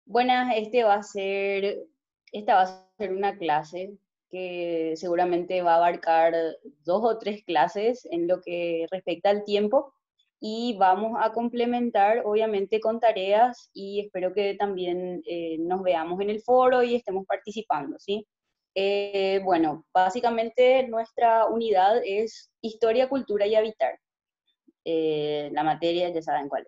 Buenas, esta va a ser una clase que seguramente va a abarcar 2 o 3 clases en lo que respecta al tiempo y vamos a complementar obviamente con tareas y espero que también nos veamos en el foro y estemos participando, ¿sí? Bueno, básicamente nuestra unidad es Historia, Cultura y Habitar. La materia ya saben cuál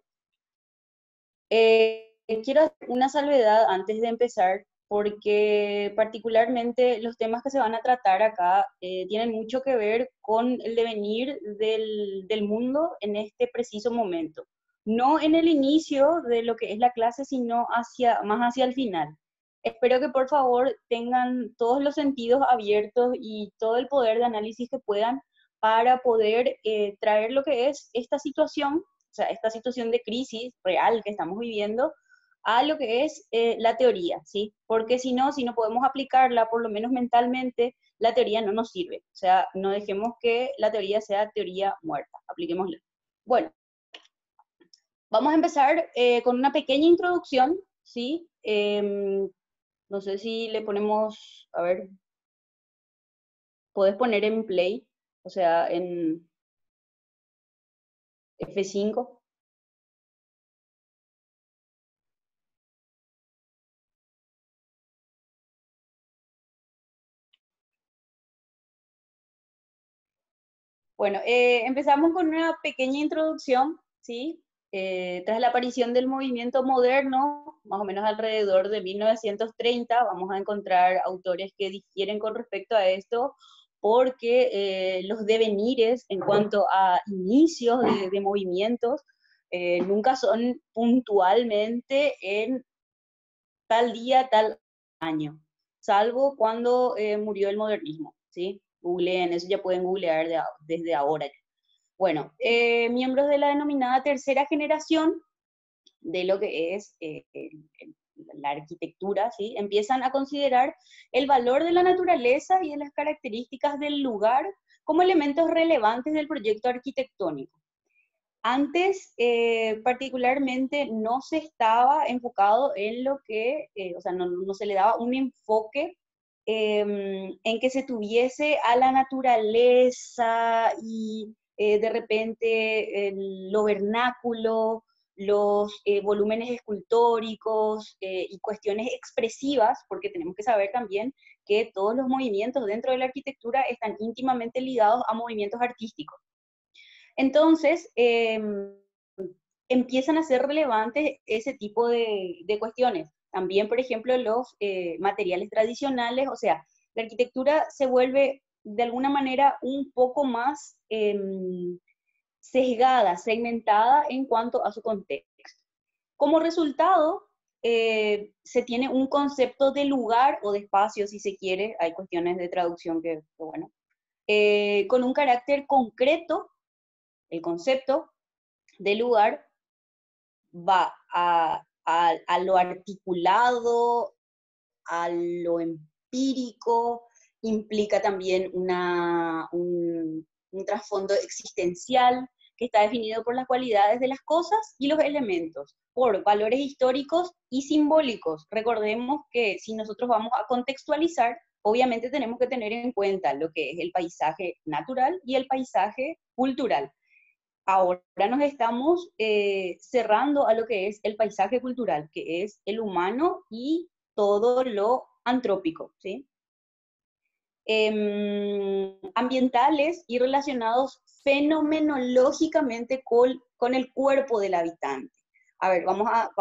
es. Quiero hacer una salvedad antes de empezar, porque particularmente los temas que se van a tratar acá tienen mucho que ver con el devenir del mundo en este preciso momento. No en el inicio de lo que es la clase, sino más hacia el final. Espero que por favor tengan todos los sentidos abiertos y todo el poder de análisis que puedan para poder traer lo que es esta situación, o sea, esta situación de crisis real que estamos viviendo, a lo que es la teoría, ¿sí? Porque si no podemos aplicarla, por lo menos mentalmente, la teoría no nos sirve. O sea, no dejemos que la teoría sea teoría muerta, apliquémosla. Bueno, vamos a empezar con una pequeña introducción, ¿sí? No sé si le ponemos, a ver, puedes poner en play, o sea, en F5. Bueno, empezamos con una pequeña introducción, ¿sí? Tras la aparición del movimiento moderno, más o menos alrededor de 1930, vamos a encontrar autores que difieren con respecto a esto, porque los devenires en cuanto a inicios de movimientos nunca son puntualmente en tal día, tal año, salvo cuando murió el modernismo, ¿sí? Googleen, eso ya pueden googlear desde ahora. Bueno, miembros de la denominada tercera generación de lo que es la arquitectura, ¿sí? Empiezan a considerar el valor de la naturaleza y de las características del lugar como elementos relevantes del proyecto arquitectónico. Antes, particularmente, no se estaba enfocado en lo que, o sea, no se le daba un enfoque en que se tuviese a la naturaleza y de repente lo vernáculo, los volúmenes escultóricos y cuestiones expresivas, porque tenemos que saber también que todos los movimientos dentro de la arquitectura están íntimamente ligados a movimientos artísticos. Entonces, empiezan a ser relevantes ese tipo de cuestiones. También, por ejemplo, los materiales tradicionales, o sea, la arquitectura se vuelve de alguna manera un poco más sesgada, segmentada en cuanto a su contexto. Como resultado, se tiene un concepto de lugar o de espacio, si se quiere, hay cuestiones de traducción bueno, con un carácter concreto, el concepto de lugar va a lo articulado, a lo empírico, implica también un trasfondo existencial que está definido por las cualidades de las cosas y los elementos, por valores históricos y simbólicos. Recordemos que si nosotros vamos a contextualizar, obviamente tenemos que tener en cuenta lo que es el paisaje natural y el paisaje cultural. Ahora nos estamos cerrando a lo que es el paisaje cultural, que es el humano y todo lo antrópico, ¿sí? Ambientales y relacionados fenomenológicamente con el cuerpo del habitante. A ver, vamos a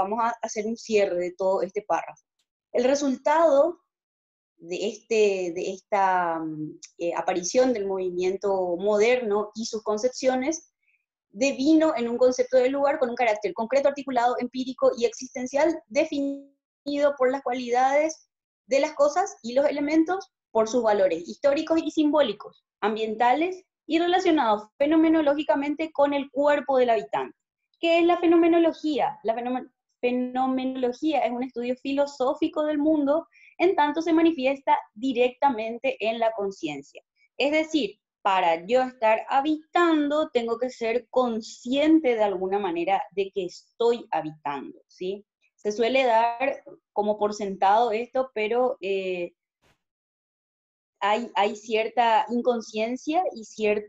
hacer un cierre de todo este párrafo. El resultado de esta aparición del movimiento moderno y sus concepciones devino en un concepto de lugar con un carácter concreto, articulado, empírico y existencial, definido por las cualidades de las cosas y los elementos, por sus valores históricos y simbólicos, ambientales y relacionados fenomenológicamente con el cuerpo del habitante. ¿Qué es la fenomenología? Fenomenología es un estudio filosófico del mundo, en tanto se manifiesta directamente en la conciencia. Es decir, para yo estar habitando, tengo que ser consciente de alguna manera de que estoy habitando, ¿sí? Se suele dar como por sentado esto, pero hay cierta inconsciencia y cierta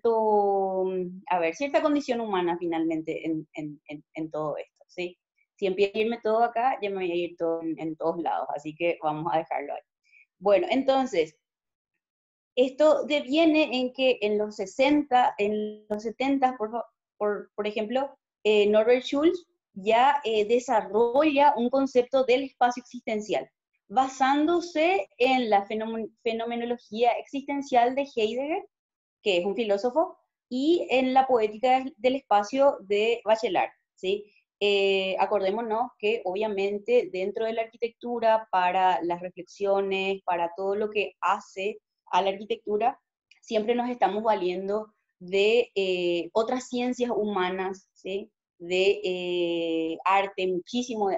condición humana finalmente en todo esto, ¿sí? Si empiezo a irme todo acá, ya me voy a ir todo en todos lados, así que vamos a dejarlo ahí. Bueno, entonces, esto deviene en que en los 60, en los 70, por ejemplo, Norbert Schulz ya desarrolla un concepto del espacio existencial, basándose en la fenomenología existencial de Heidegger, que es un filósofo, y en la poética del espacio de Bachelard, ¿sí? Acordémonos que obviamente dentro de la arquitectura, para las reflexiones, para todo lo que hace a la arquitectura, siempre nos estamos valiendo de otras ciencias humanas, ¿sí? De arte, muchísimo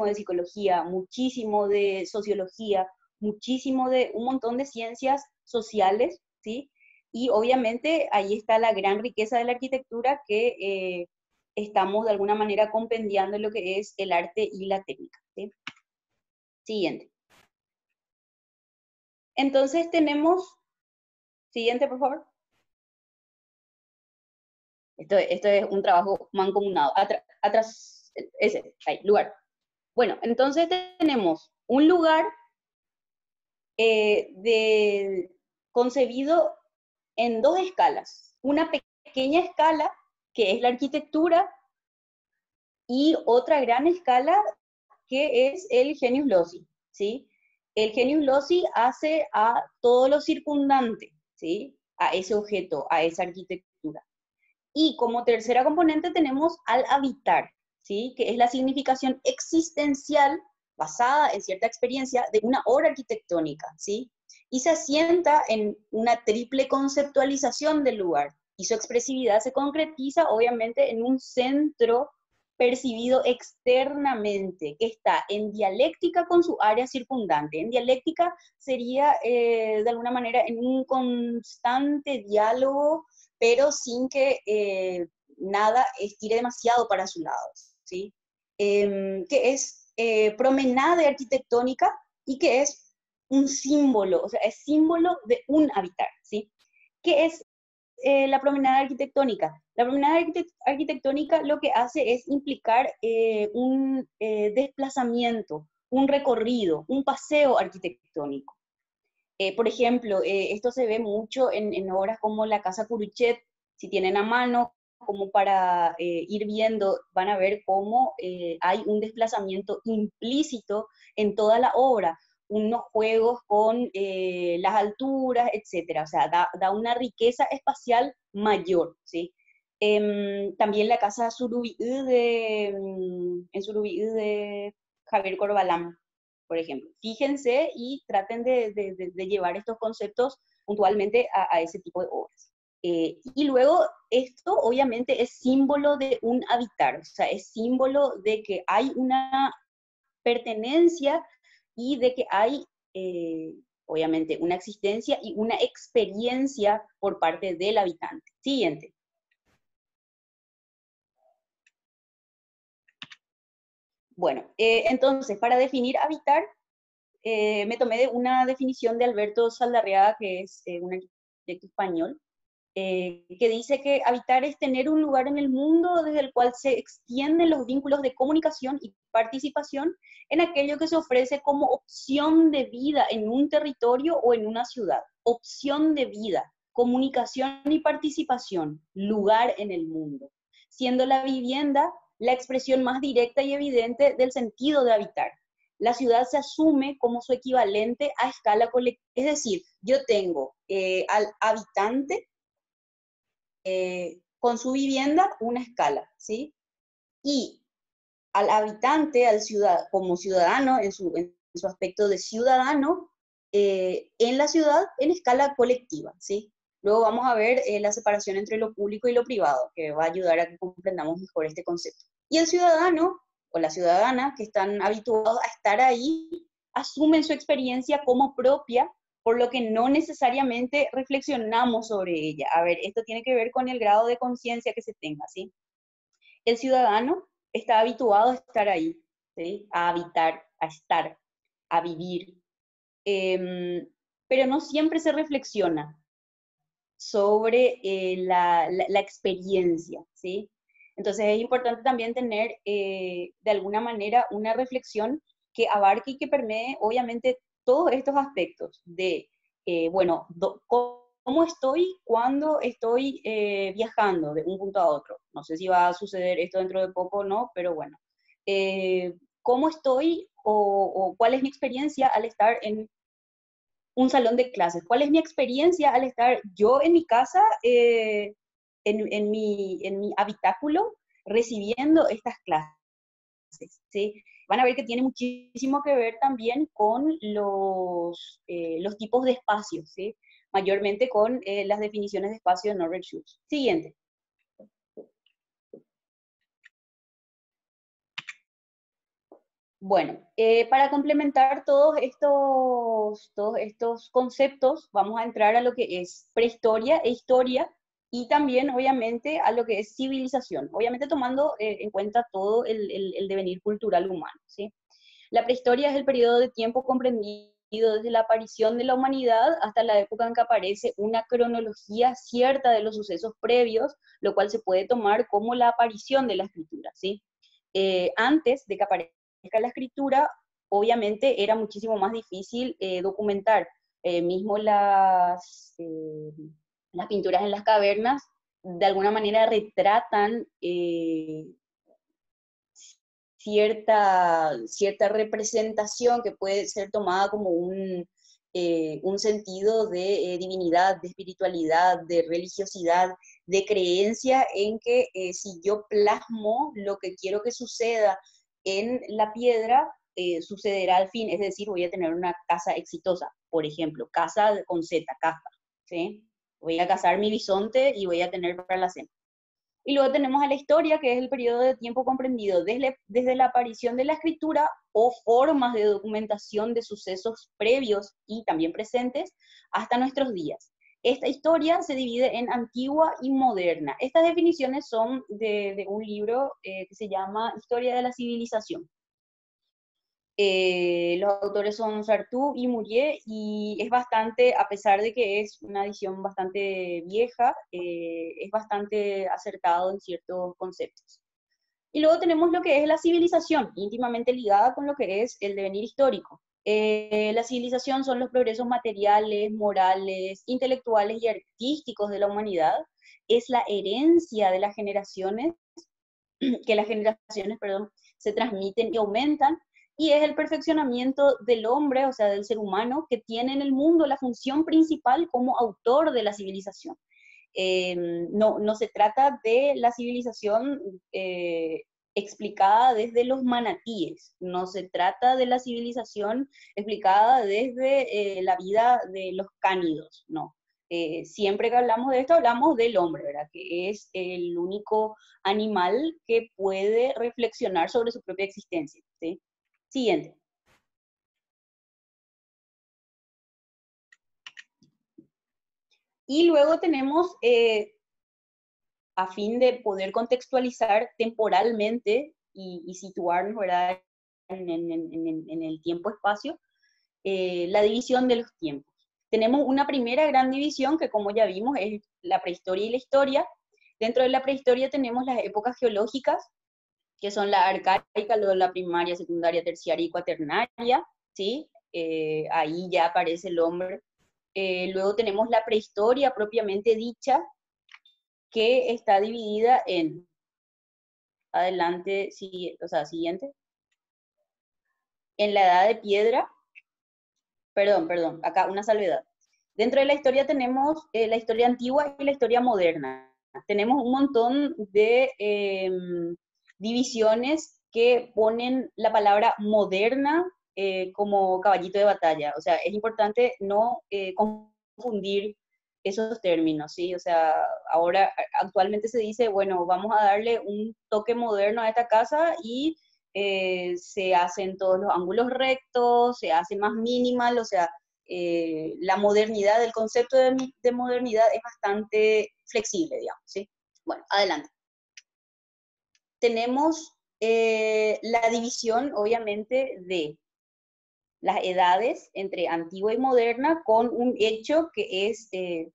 de psicología, muchísimo de sociología, muchísimo de un montón de ciencias sociales, ¿sí? Y obviamente ahí está la gran riqueza de la arquitectura que estamos de alguna manera compendiando lo que es el arte y la técnica, ¿sí? Siguiente. Entonces tenemos, siguiente por favor. Esto es un trabajo mancomunado. Atrás, ese, ahí, lugar. Bueno, entonces tenemos un lugar concebido en dos escalas. Una pequeña escala, que es la arquitectura, y otra gran escala, que es el genius loci, ¿sí? El genius loci hace a todo lo circundante, ¿sí? A ese objeto, a esa arquitectura. Y como tercera componente tenemos al habitar, ¿sí? Que es la significación existencial basada en cierta experiencia de una obra arquitectónica, ¿sí? Y se asienta en una triple conceptualización del lugar. Y su expresividad se concretiza, obviamente, en un centro percibido externamente, que está en dialéctica con su área circundante. En dialéctica sería, de alguna manera, en un constante diálogo, pero sin que nada estire demasiado para su lado, ¿sí? Que es promenade arquitectónica y que es un símbolo, o sea, es símbolo de un habitar, ¿sí? ¿Qué es la promenada arquitectónica? La promenada arquitectónica lo que hace es implicar un desplazamiento, un recorrido, un paseo arquitectónico. Por ejemplo, esto se ve mucho en obras como La Casa Curuchet. Si tienen a mano, como para ir viendo, van a ver cómo hay un desplazamiento implícito en toda la obra, unos juegos con las alturas, etcétera. O sea, da una riqueza espacial mayor, ¿sí? También la Casa Surubí en Surubí de Javier Corbalán, por ejemplo. Fíjense y traten de llevar estos conceptos puntualmente a ese tipo de obras. Y luego esto obviamente es símbolo de un habitar, o sea, es símbolo de que hay una pertenencia y de que hay obviamente una existencia y una experiencia por parte del habitante. Siguiente. Bueno, entonces para definir habitar, me tomé de una definición de Alberto Saldarriaga, que es un arquitecto español, que dice que habitar es tener un lugar en el mundo desde el cual se extienden los vínculos de comunicación y participación en aquello que se ofrece como opción de vida en un territorio o en una ciudad. Opción de vida, comunicación y participación, lugar en el mundo, siendo la vivienda la expresión más directa y evidente del sentido de habitar. La ciudad se asume como su equivalente a escala colectiva. Es decir, yo tengo al habitante con su vivienda una escala, ¿sí? Y al habitante, como ciudadano, en su aspecto de ciudadano, en la ciudad en escala colectiva, ¿sí? Luego vamos a ver la separación entre lo público y lo privado, que va a ayudar a que comprendamos mejor este concepto. Y el ciudadano o la ciudadana que están habituados a estar ahí, asumen su experiencia como propia, por lo que no necesariamente reflexionamos sobre ella. A ver, esto tiene que ver con el grado de conciencia que se tenga, ¿sí? El ciudadano está habituado a estar ahí, ¿sí? A habitar, a estar, a vivir. Pero no siempre se reflexiona sobre la experiencia, ¿sí? Entonces es importante también tener de alguna manera una reflexión que abarque y que permee obviamente todos estos aspectos de, bueno, cómo estoy cuando estoy viajando de un punto a otro. No sé si va a suceder esto dentro de poco o no, pero bueno. ¿Cómo estoy o cuál es mi experiencia al estar en un salón de clases? ¿Cuál es mi experiencia al estar yo en mi casa, en mi habitáculo, recibiendo estas clases? ¿Sí? Van a ver que tiene muchísimo que ver también con los tipos de espacios, ¿sí? Mayormente con las definiciones de espacio de Norbert Schultz. Siguiente. Bueno, para complementar todos estos conceptos, vamos a entrar a lo que es prehistoria e historia y también, obviamente, a lo que es civilización, obviamente tomando en cuenta todo el devenir cultural humano, ¿sí? La prehistoria es el periodo de tiempo comprendido desde la aparición de la humanidad hasta la época en que aparece una cronología cierta de los sucesos previos, lo cual se puede tomar como la aparición de la escritura, ¿sí? Antes de que aparezca la escritura, obviamente era muchísimo más difícil documentar. Mismo las pinturas en las cavernas de alguna manera retratan cierta representación que puede ser tomada como un sentido de divinidad, de espiritualidad, de religiosidad, de creencia en que si yo plasmo lo que quiero que suceda en la piedra, sucederá al fin, es decir, voy a tener una casa exitosa, por ejemplo, casa con Z, casa, ¿sí? Voy a cazar mi bisonte y voy a tener para la cena. Y luego tenemos a la historia, que es el periodo de tiempo comprendido desde la aparición de la escritura o formas de documentación de sucesos previos y también presentes hasta nuestros días. Esta historia se divide en antigua y moderna. Estas definiciones son de un libro que se llama Historia de la Civilización. Los autores son Sartú y Murier y es bastante, a pesar de que es una edición bastante vieja, es bastante acertado en ciertos conceptos. Y luego tenemos lo que es la civilización, íntimamente ligada con lo que es el devenir histórico. La civilización son los progresos materiales, morales, intelectuales y artísticos de la humanidad. Es la herencia de las generaciones, que las generaciones, perdón, se transmiten y aumentan, y es el perfeccionamiento del hombre, o sea, del ser humano, que tiene en el mundo la función principal como autor de la civilización. No se trata de la civilización explicada desde los manatíes, no se trata de la civilización explicada desde la vida de los cánidos, no. Siempre que hablamos de esto, hablamos del hombre, ¿verdad? Que es el único animal que puede reflexionar sobre su propia existencia, ¿sí? Siguiente. Y luego tenemos, a fin de poder contextualizar temporalmente y situarnos, ¿verdad? En el tiempo-espacio, la división de los tiempos. Tenemos una primera gran división que, como ya vimos, es la prehistoria y la historia. Dentro de la prehistoria tenemos las épocas geológicas, que son la arcaica, luego la primaria, secundaria, terciaria y cuaternaria, ¿sí? Ahí ya aparece el hombre. Luego tenemos la prehistoria propiamente dicha, que está dividida en, adelante, o sea, siguiente, en la edad de piedra, perdón, acá una salvedad. Dentro de la historia tenemos la historia antigua y la historia moderna. Tenemos un montón de divisiones que ponen la palabra moderna como caballito de batalla. O sea, es importante no confundir esos términos, ¿sí? O sea, ahora actualmente se dice, bueno, vamos a darle un toque moderno a esta casa y se hacen todos los ángulos rectos, se hace más minimal, o sea, la modernidad, el concepto de modernidad es bastante flexible, digamos, ¿sí? Bueno, adelante. Tenemos La división, obviamente, de las edades entre antigua y moderna con un hecho que es,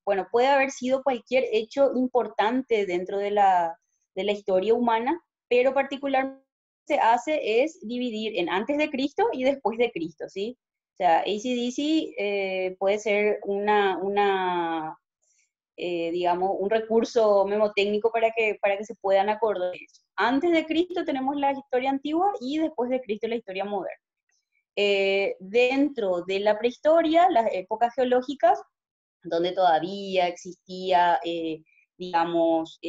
bueno, puede haber sido cualquier hecho importante dentro de la historia humana, pero particularmente se hace es dividir en antes de Cristo y después de Cristo, ¿sí? O sea, AC/DC puede ser digamos, un recurso memotécnico para que se puedan acordar de eso. Antes de Cristo tenemos la historia antigua y después de Cristo la historia moderna. Dentro de la prehistoria, las épocas geológicas, donde todavía existía, digamos,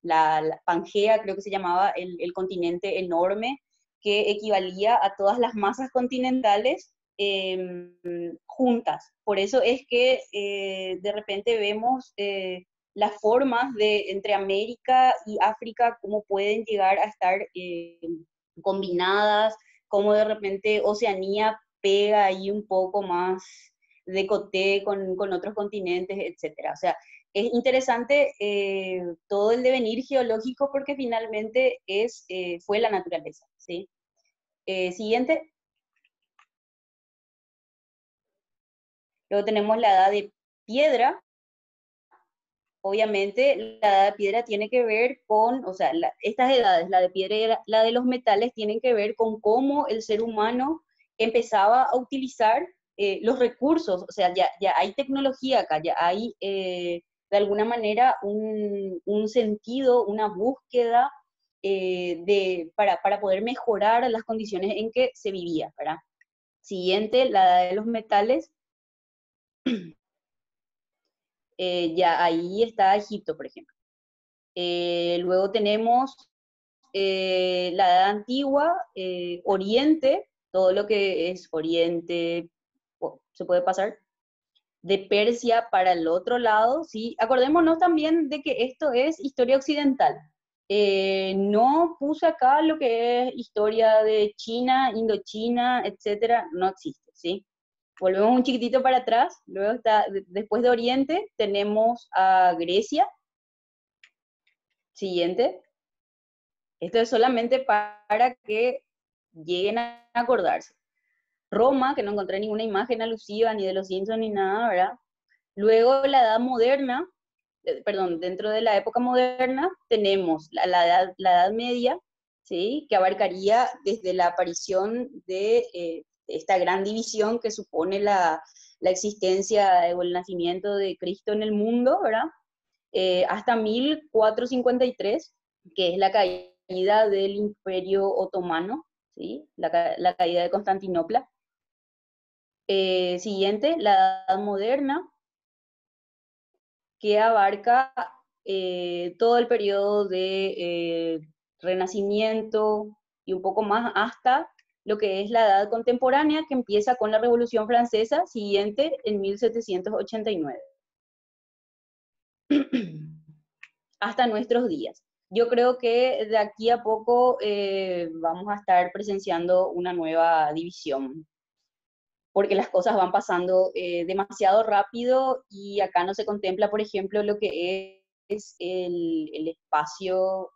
la Pangea, creo que se llamaba el continente enorme, que equivalía a todas las masas continentales juntas. Por eso es que de repente vemos las formas de entre América y África, cómo pueden llegar a estar combinadas, cómo de repente Oceanía pega ahí un poco más de coté con otros continentes, etcétera. O sea, es interesante todo el devenir geológico porque finalmente fue la naturaleza, ¿sí? Siguiente. Luego tenemos la edad de piedra. Obviamente, la edad de piedra tiene que ver con, o sea, estas edades, la de piedra y la de los metales, tienen que ver con cómo el ser humano empezaba a utilizar los recursos, o sea, ya hay tecnología acá, ya hay de alguna manera un sentido, una búsqueda para poder mejorar las condiciones en que se vivía, ¿verdad? Siguiente, la edad de los metales, ya ahí está Egipto, por ejemplo. Luego tenemos la Edad Antigua, Oriente, todo lo que es Oriente, se puede pasar, de Persia para el otro lado, ¿sí? Acordémonos también de que esto es historia occidental. No puse acá lo que es historia de China, Indochina, etcétera, no existe, ¿sí? Volvemos un chiquitito para atrás, luego está, después de Oriente tenemos a Grecia, siguiente. Esto es solamente para que lleguen a acordarse. Roma, que no encontré ninguna imagen alusiva ni de los Simpsons ni nada, ¿verdad? Luego la edad moderna, perdón, dentro de la época moderna tenemos la edad media, ¿sí? Que abarcaría desde la aparición de esta gran división que supone la existencia o el nacimiento de Cristo en el mundo, ¿verdad? Hasta 1453, que es la caída del Imperio Otomano, ¿sí? La caída de Constantinopla. Siguiente, la Edad Moderna, que abarca todo el periodo de Renacimiento y un poco más hasta lo que es la Edad Contemporánea, que empieza con la Revolución Francesa, siguiente en 1789. Hasta nuestros días. Yo creo que de aquí a poco vamos a estar presenciando una nueva división, porque las cosas van pasando demasiado rápido y acá no se contempla, por ejemplo, lo que es el espacio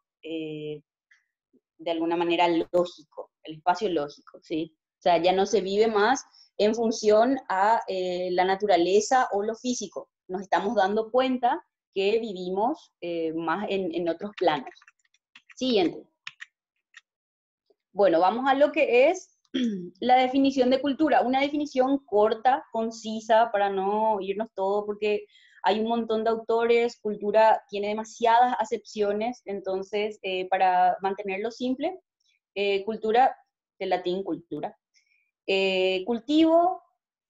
de alguna manera lógico, el espacio lógico, ¿sí? O sea, ya no se vive más en función a la naturaleza o lo físico. Nos estamos dando cuenta que vivimos más en otros planos. Siguiente. Bueno, vamos a lo que es la definición de cultura. Una definición corta, concisa, para no irnos todo, porque hay un montón de autores, cultura tiene demasiadas acepciones, entonces para mantenerlo simple, cultura, del latín cultura. Cultivo,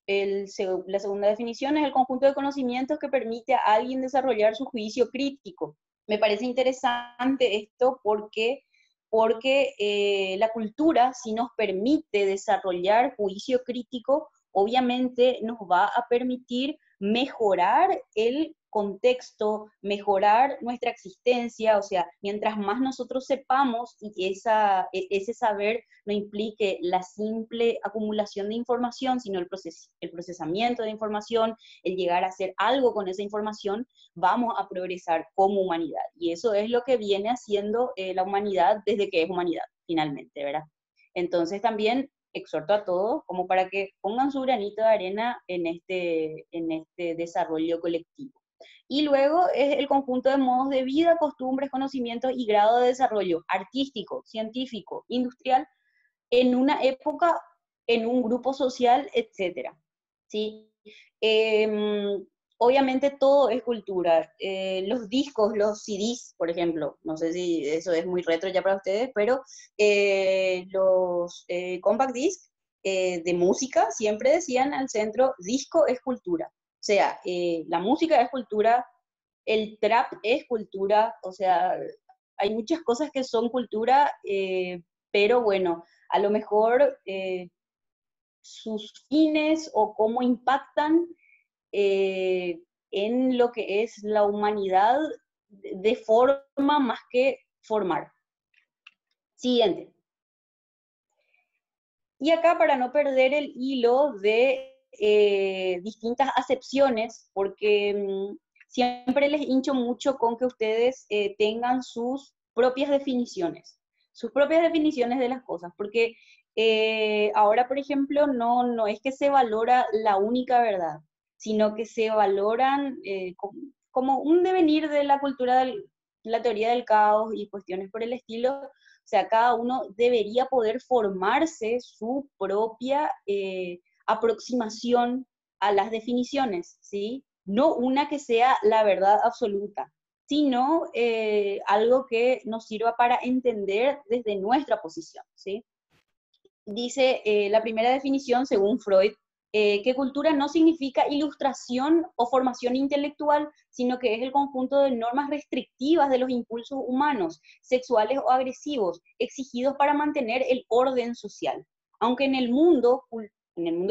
la segunda definición es el conjunto de conocimientos que permite a alguien desarrollar su juicio crítico. Me parece interesante esto porque la cultura, si nos permite desarrollar juicio crítico, obviamente nos va a permitir mejorar el contexto, mejorar nuestra existencia, o sea, mientras más nosotros sepamos y ese saber no implique la simple acumulación de información, sino el procesamiento de información, el llegar a hacer algo con esa información, vamos a progresar como humanidad. Y eso es lo que viene haciendo la humanidad desde que es humanidad. finalmente, ¿verdad? Entonces también exhorto a todos como para que pongan su granito de arena en este desarrollo colectivo. Y luego es el conjunto de modos de vida, costumbres, conocimientos y grado de desarrollo artístico, científico, industrial, en una época, en un grupo social, etcétera. ¿Sí? Eh, Obviamente todo es cultura. Los discos, los CDs, por ejemplo, no sé si eso es muy retro ya para ustedes, pero los compact disc de música siempre decían al centro, disco es cultura. O sea, la música es cultura, el trap es cultura, o sea, hay muchas cosas que son cultura, pero bueno, a lo mejor sus fines o cómo impactan eh, en lo que es la humanidad de forma más que formar. Siguiente. Y acá para no perder el hilo de distintas acepciones, porque siempre les hincho mucho con que ustedes tengan sus propias definiciones de las cosas, porque ahora, por ejemplo, no es que se valora la única verdad, sino que se valoran como un devenir de la cultura, la teoría del caos y cuestiones por el estilo. O sea, cada uno debería poder formarse su propia aproximación a las definiciones, ¿sí? No una que sea la verdad absoluta, sino algo que nos sirva para entender desde nuestra posición, ¿sí? Dice la primera definición, según Freud, que cultura no significa ilustración o formación intelectual, sino que es el conjunto de normas restrictivas de los impulsos humanos, sexuales o agresivos, exigidos para mantener el orden social. Aunque en el mundo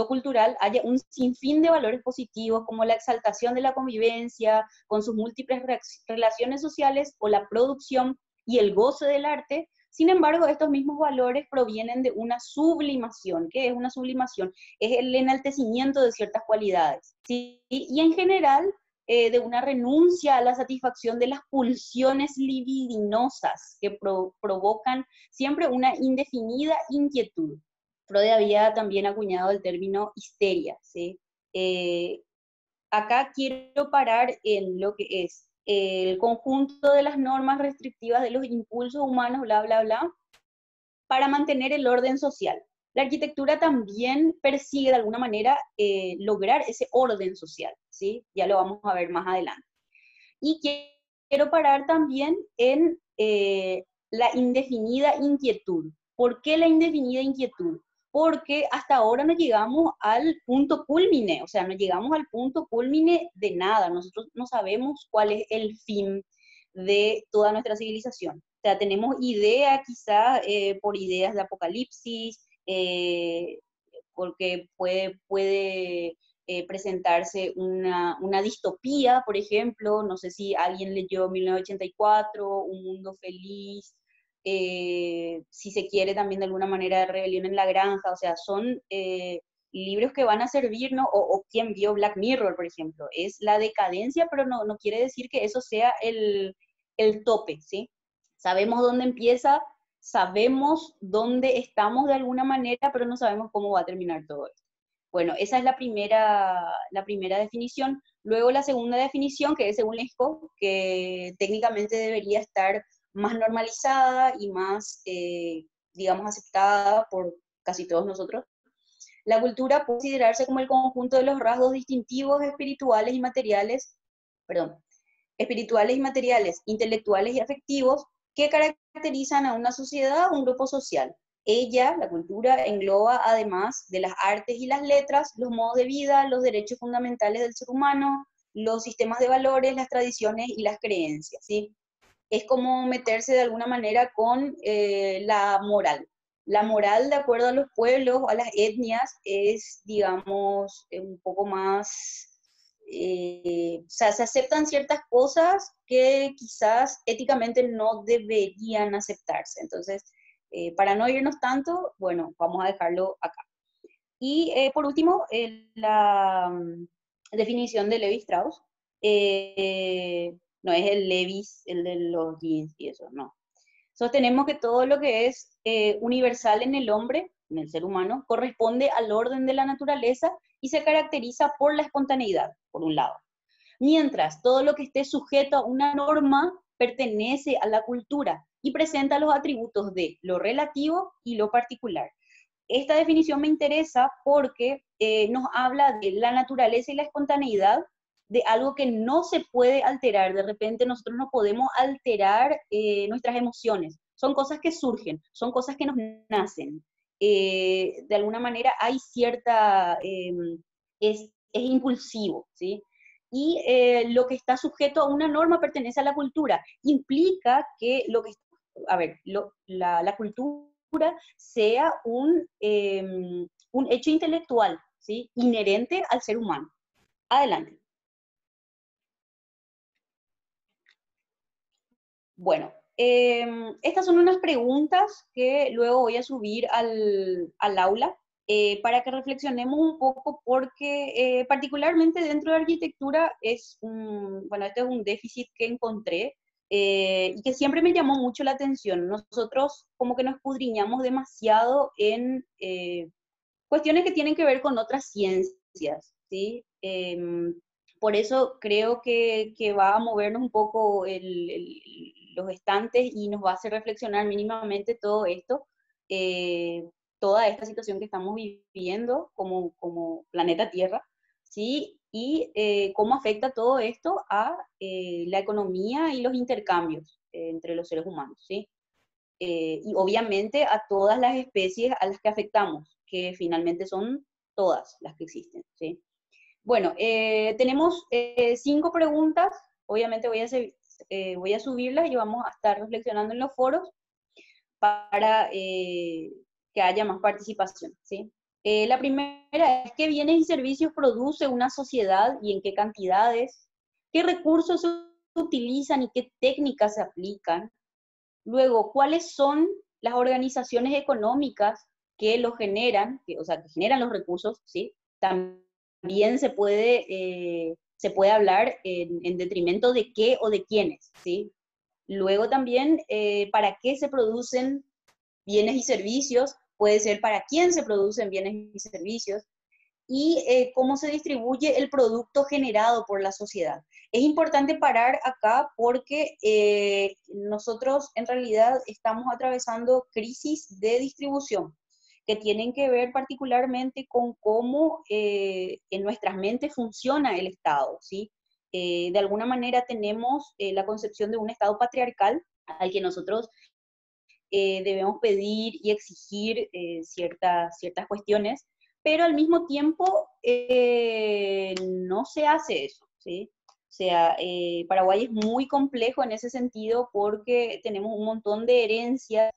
cultural haya un sinfín de valores positivos como la exaltación de la convivencia con sus múltiples relaciones sociales o la producción y el goce del arte, sin embargo, estos mismos valores provienen de una sublimación. ¿Qué es una sublimación? Es el enaltecimiento de ciertas cualidades, ¿sí? Y en general, de una renuncia a la satisfacción de las pulsiones libidinosas que provocan siempre una indefinida inquietud. Freud había también acuñado el término histeria, ¿sí? Eh, Acá quiero parar en lo que es el conjunto de las normas restrictivas de los impulsos humanos, bla, bla, bla, para mantener el orden social. La arquitectura también persigue de alguna manera lograr ese orden social, ¿sí? Ya lo vamos a ver más adelante. Y quiero parar también en la indefinida inquietud. ¿Por qué la indefinida inquietud? Porque hasta ahora no llegamos al punto culmine, o sea, no llegamos al punto culmine de nada. Nosotros no sabemos cuál es el fin de toda nuestra civilización. O sea, tenemos idea quizás por ideas de apocalipsis, porque puede presentarse una distopía, por ejemplo, no sé si alguien leyó 1984, Un Mundo Feliz, si se quiere también de alguna manera Rebelión en la Granja, o sea, son libros que van a servirnos, o quien vio Black Mirror, por ejemplo, es la decadencia, pero no quiere decir que eso sea el tope, ¿sí? Sabemos dónde empieza, sabemos dónde estamos de alguna manera, pero no sabemos cómo va a terminar todo esto. Bueno, esa es la primera definición. Luego la segunda definición, que es según Lesco, que técnicamente debería estar más normalizada y más, digamos, aceptada por casi todos nosotros. La cultura puede considerarse como el conjunto de los rasgos distintivos espirituales y materiales, perdón, espirituales y materiales, intelectuales y afectivos que caracterizan a una sociedad o un grupo social. Ella, la cultura, engloba además de las artes y las letras, los modos de vida, los derechos fundamentales del ser humano, los sistemas de valores, las tradiciones y las creencias, ¿sí? Es como meterse de alguna manera con la moral. La moral, de acuerdo a los pueblos o a las etnias, es, digamos, un poco más, o sea, se aceptan ciertas cosas que quizás éticamente no deberían aceptarse. Entonces, para no irnos tanto, bueno, vamos a dejarlo acá. Y por último, la definición de Levi Strauss. No es el Levis, el de los jeans y eso, no. Sostenemos que todo lo que es universal en el hombre, en el ser humano, corresponde al orden de la naturaleza y se caracteriza por la espontaneidad, por un lado. Mientras todo lo que esté sujeto a una norma pertenece a la cultura y presenta los atributos de lo relativo y lo particular. Esta definición me interesa porque nos habla de la naturaleza y la espontaneidad de algo que no se puede alterar. De repente nosotros no podemos alterar nuestras emociones. Son cosas que surgen, son cosas que nos nacen. De alguna manera hay cierta, es impulsivo, ¿sí? Y lo que está sujeto a una norma pertenece a la cultura. Implica que lo que, a ver, la cultura sea un hecho intelectual, ¿sí? Inherente al ser humano. Adelante. Bueno, estas son unas preguntas que luego voy a subir al aula para que reflexionemos un poco porque particularmente dentro de arquitectura bueno, este es un déficit que encontré y que siempre me llamó mucho la atención. Nosotros como que nos escudriñamos demasiado en cuestiones que tienen que ver con otras ciencias, ¿sí? Por eso creo que va a movernos un poco los estantes y nos va a hacer reflexionar mínimamente todo esto, eh, toda esta situación que estamos viviendo como planeta Tierra, ¿sí? Y cómo afecta todo esto a la economía y los intercambios entre los seres humanos, ¿sí? Y obviamente a todas las especies a las que afectamos, que finalmente son todas las que existen, ¿sí? Bueno, tenemos 5 preguntas, obviamente voy a subirlas y vamos a estar reflexionando en los foros para que haya más participación, ¿sí? La primera es qué bienes y servicios produce una sociedad y en qué cantidades, qué recursos se utilizan y qué técnicas se aplican. Luego, ¿cuáles son las organizaciones económicas que lo generan, o sea, que generan los recursos, ¿sí? También se puede hablar en detrimento de qué o de quiénes, ¿sí? Luego también, ¿para qué se producen bienes y servicios? Puede ser para quién se producen bienes y servicios y cómo se distribuye el producto generado por la sociedad. Es importante parar acá porque nosotros en realidad estamos atravesando crisis de distribución que tienen que ver particularmente con cómo en nuestras mentes funciona el Estado, ¿sí? De alguna manera tenemos la concepción de un Estado patriarcal al que nosotros debemos pedir y exigir ciertas cuestiones, pero al mismo tiempo no se hace eso, ¿sí? O sea, Paraguay es muy complejo en ese sentido porque tenemos un montón de herencias.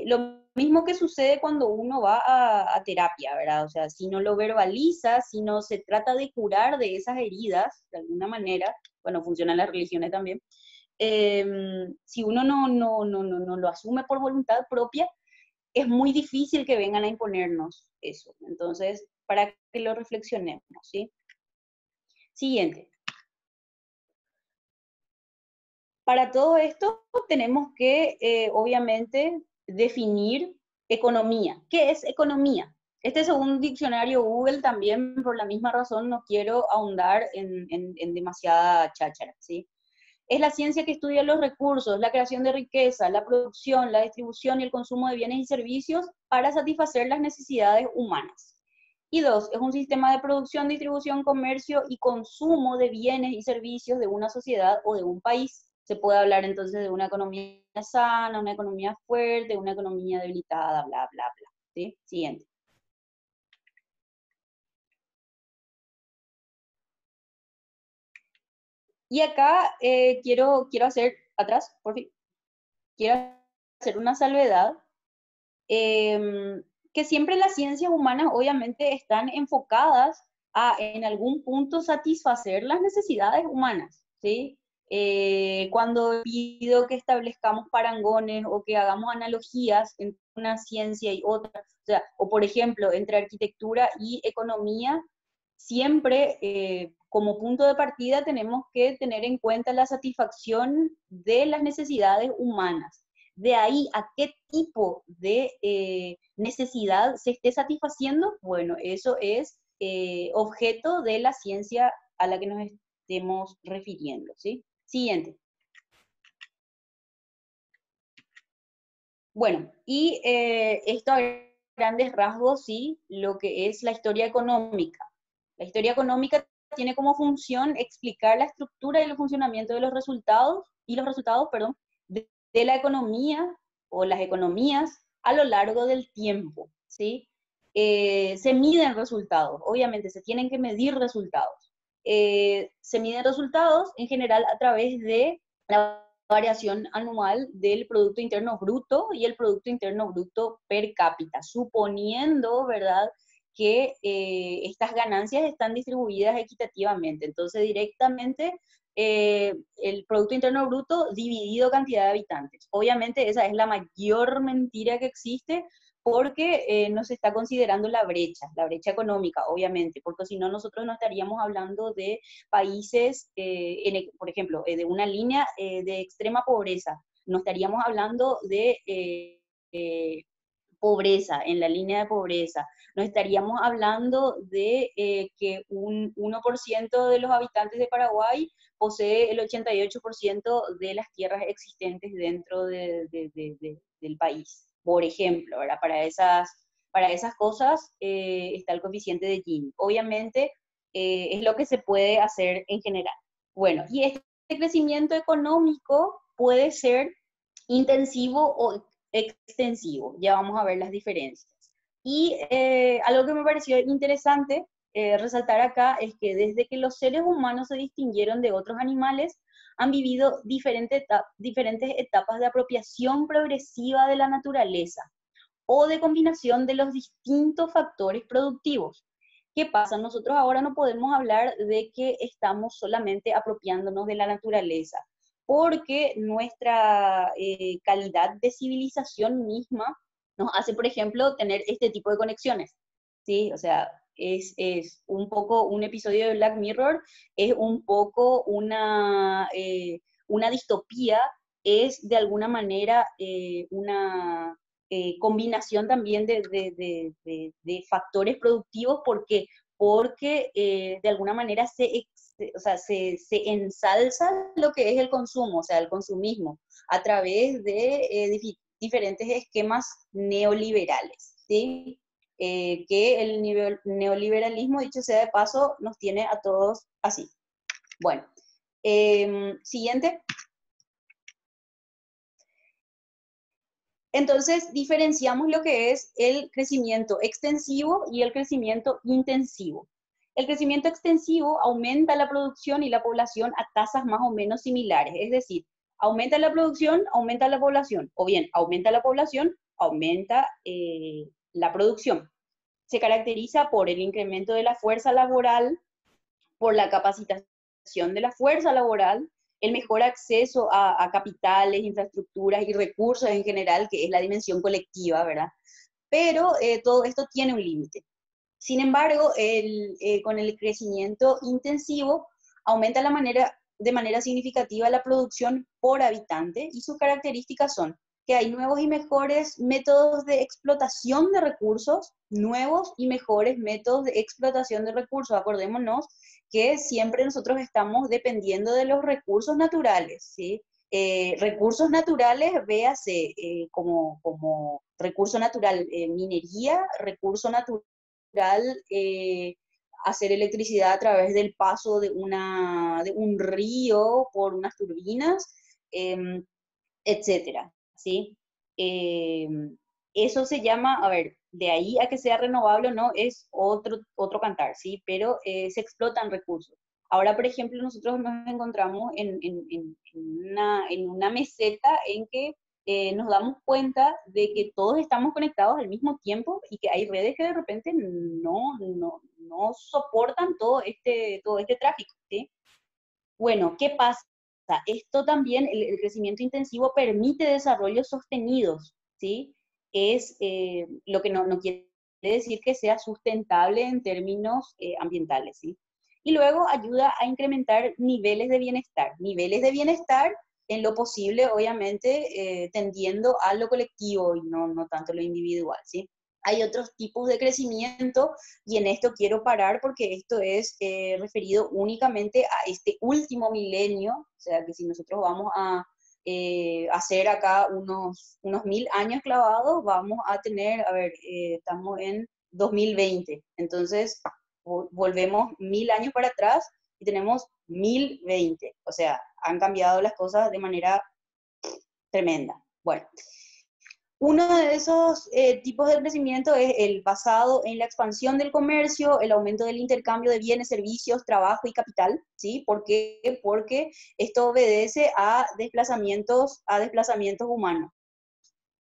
Lo mismo que sucede cuando uno va a terapia, ¿verdad? O sea, si no lo verbaliza, si no se trata de curar de esas heridas, de alguna manera, bueno, funcionan las religiones también, si uno no lo asume por voluntad propia, es muy difícil que vengan a imponernos eso. Entonces, para que lo reflexionemos, ¿sí? Siguiente. Para todo esto tenemos que, obviamente, definir economía. ¿Qué es economía? Este es un diccionario Google también, por la misma razón no quiero ahondar en demasiada cháchara, ¿sí? Es la ciencia que estudia los recursos, la creación de riqueza, la producción, la distribución y el consumo de bienes y servicios para satisfacer las necesidades humanas. Y dos, es un sistema de producción, distribución, comercio y consumo de bienes y servicios de una sociedad o de un país. Se puede hablar entonces de una economía sana, una economía fuerte, una economía debilitada, bla, bla, bla. ¿Sí? Siguiente. Y acá quiero hacer, atrás, por fin, quiero hacer una salvedad que siempre las ciencias humanas obviamente están enfocadas a en algún punto satisfacer las necesidades humanas, ¿sí? Cuando pido que establezcamos parangones o que hagamos analogías entre una ciencia y otra, o sea, o por ejemplo, entre arquitectura y economía, siempre como punto de partida tenemos que tener en cuenta la satisfacción de las necesidades humanas. De ahí a qué tipo de necesidad se esté satisfaciendo, bueno, eso es objeto de la ciencia a la que nos estemos refiriendo, ¿sí? Siguiente. Bueno, y esto a grandes rasgos, sí, lo que es la historia económica. La historia económica tiene como función explicar la estructura y el funcionamiento de los resultados, perdón, de la economía o las economías a lo largo del tiempo, ¿sí? Se miden resultados, obviamente, se tienen que medir resultados. Se miden resultados en general a través de la variación anual del Producto Interno Bruto y el Producto Interno Bruto per cápita, suponiendo, ¿verdad?, que estas ganancias están distribuidas equitativamente. Entonces, directamente el Producto Interno Bruto dividido cantidad de habitantes. Obviamente, esa es la mayor mentira que existe porque no se está considerando la brecha económica, obviamente, porque si no nosotros no estaríamos hablando de países, por ejemplo, de una línea de extrema pobreza, no estaríamos hablando de pobreza, en la línea de pobreza, no estaríamos hablando de que un 1% de los habitantes de Paraguay posee el 88% de las tierras existentes dentro del país, por ejemplo, ¿verdad? Para esas cosas está el coeficiente de Gini. Obviamente es lo que se puede hacer en general. Bueno, y este crecimiento económico puede ser intensivo o extensivo. Ya vamos a ver las diferencias. Y algo que me pareció interesante resaltar acá es que desde que los seres humanos se distinguieron de otros animales, han vivido diferentes etapas de apropiación progresiva de la naturaleza o de combinación de los distintos factores productivos. ¿Qué pasa? Nosotros ahora no podemos hablar de que estamos solamente apropiándonos de la naturaleza, porque nuestra calidad de civilización misma nos hace, por ejemplo, tener este tipo de conexiones, ¿sí? O sea, es un poco un episodio de Black Mirror, es un poco una distopía, es de alguna manera una combinación también de factores productivos, porque de alguna manera o sea, se ensalza lo que es el consumo, o sea, el consumismo, a través de diferentes esquemas neoliberales, ¿sí? Que el neoliberalismo, dicho sea de paso, nos tiene a todos así. Bueno, siguiente. Entonces, diferenciamos lo que es el crecimiento extensivo y el crecimiento intensivo. El crecimiento extensivo aumenta la producción y la población a tasas más o menos similares, es decir, aumenta la producción, aumenta la población, o bien aumenta la población, aumenta la producción. Se caracteriza por el incremento de la fuerza laboral, por la capacitación de la fuerza laboral, el mejor acceso a capitales, infraestructuras y recursos en general, que es la dimensión colectiva, ¿verdad? Pero todo esto tiene un límite. Sin embargo, con el crecimiento intensivo aumenta de manera significativa la producción por habitante y sus características son que hay nuevos y mejores métodos de explotación de recursos, nuevos y mejores métodos de explotación de recursos. Acordémonos que siempre nosotros estamos dependiendo de los recursos naturales, ¿sí? Recursos naturales, véase como recurso natural, minería, recurso natural, hacer electricidad a través del paso de un río por unas turbinas, etcétera, ¿sí? Eh, Eso se llama, a ver, de ahí a que sea renovable o no, es otro cantar, ¿sí? Pero se explotan recursos. Ahora, por ejemplo, nosotros nos encontramos en una meseta en que nos damos cuenta de que todos estamos conectados al mismo tiempo y que hay redes que de repente no soportan todo este tráfico, ¿sí? Bueno, ¿qué pasa? Esto también, el crecimiento intensivo permite desarrollos sostenidos, ¿sí? Es lo que no quiere decir que sea sustentable en términos ambientales, ¿sí? Y luego ayuda a incrementar niveles de bienestar. Niveles de bienestar en lo posible, obviamente, tendiendo a lo colectivo y no tanto lo individual, ¿sí? Hay otros tipos de crecimiento y en esto quiero parar porque esto es referido únicamente a este último milenio, o sea que si nosotros vamos a hacer acá unos 1000 años clavados, vamos a tener, a ver, estamos en 2020, entonces volvemos 1000 años para atrás y tenemos 1020, o sea, han cambiado las cosas de manera tremenda. Bueno, uno de esos tipos de crecimiento es el basado en la expansión del comercio, el aumento del intercambio de bienes, servicios, trabajo y capital, ¿sí? ¿Por qué? Porque esto obedece a desplazamientos humanos,